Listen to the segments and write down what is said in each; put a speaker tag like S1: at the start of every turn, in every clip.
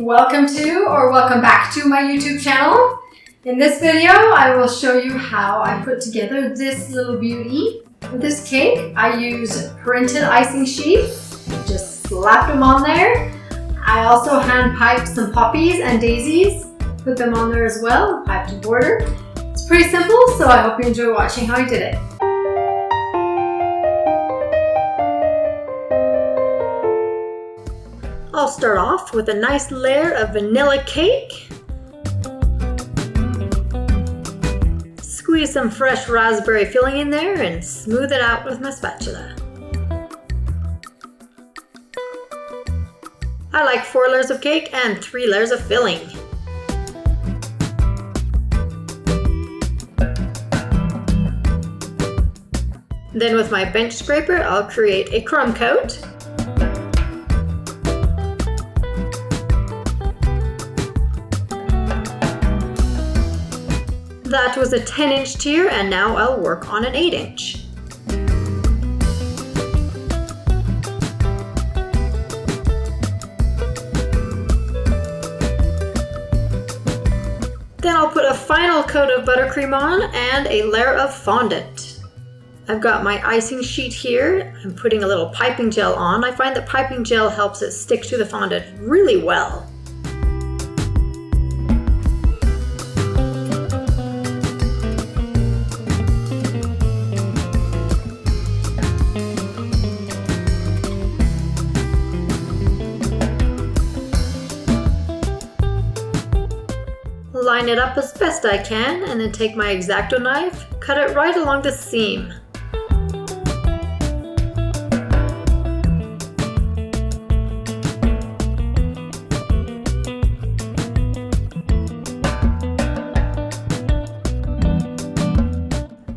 S1: welcome to or welcome back to my YouTube channel. In this video, I will show you how I put together this little beauty. With this cake, I use printed icing sheets, just slap them on there. I also hand piped some poppies and daisies, put them on there as well, piped and border. It's pretty simple, so I hope you enjoy watching how I did it. I'll start off with a nice layer of vanilla cake. Squeeze some fresh raspberry filling in there and smooth it out with my spatula. I like 4 layers of cake and 3 layers of filling. Then with my bench scraper, I'll create a crumb coat. That was a 10-inch tier, and now I'll work on an 8-inch. Then I'll put a final coat of buttercream on and a layer of fondant. I've got my icing sheet here. I'm putting a little piping gel on. I find that piping gel helps it stick to the fondant really well. Line it up as best I can and then take my X-Acto knife, cut it right along the seam.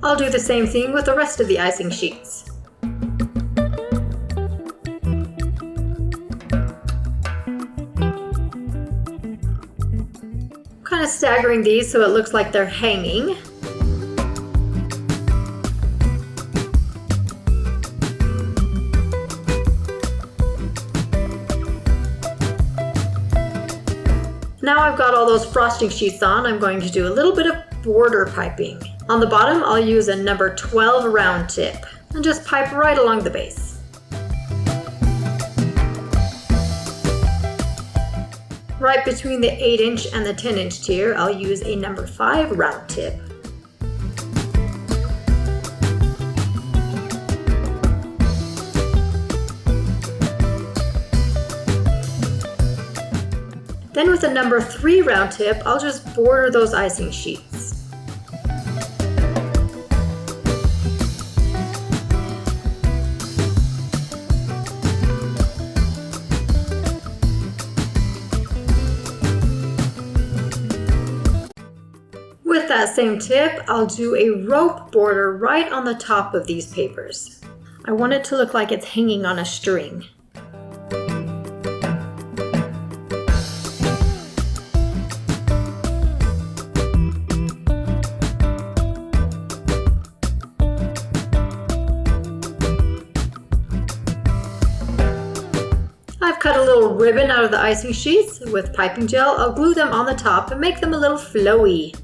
S1: I'll do the same thing with the rest of the icing sheets. Kind of staggering these so it looks like they're hanging. Now I've got all those frosting sheets on, I'm going to do a little bit of border piping. On the bottom, I'll use a number 12 round tip and just pipe right along the base. Right between the 8-inch and the 10-inch tier, I'll use a number 5 round tip. Then with a number 3 round tip, I'll just border those icing sheets. With that same tip, I'll do a rope border right on the top of these papers. I want it to look like it's hanging on a string. I've cut a little ribbon out of the icing sheets. With piping gel, I'll glue them on the top and make them a little flowy.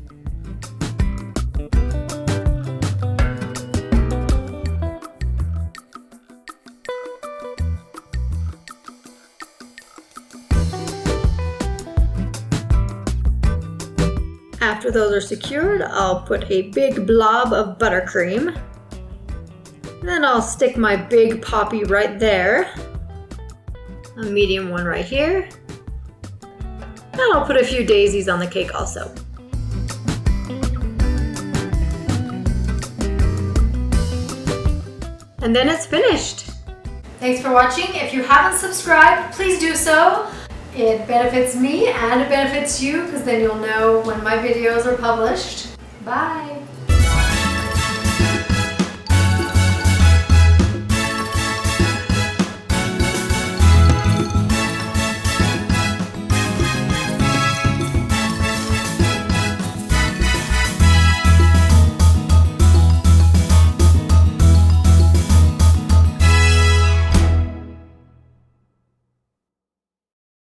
S1: After those are secured, I'll put a big blob of buttercream. Then I'll stick my big poppy right there, a medium one right here, and I'll put a few daisies on the cake also. And then it's finished. Thanks for watching. If you haven't subscribed, please do so. It benefits me and it benefits you because then you'll know when my videos are published. Bye!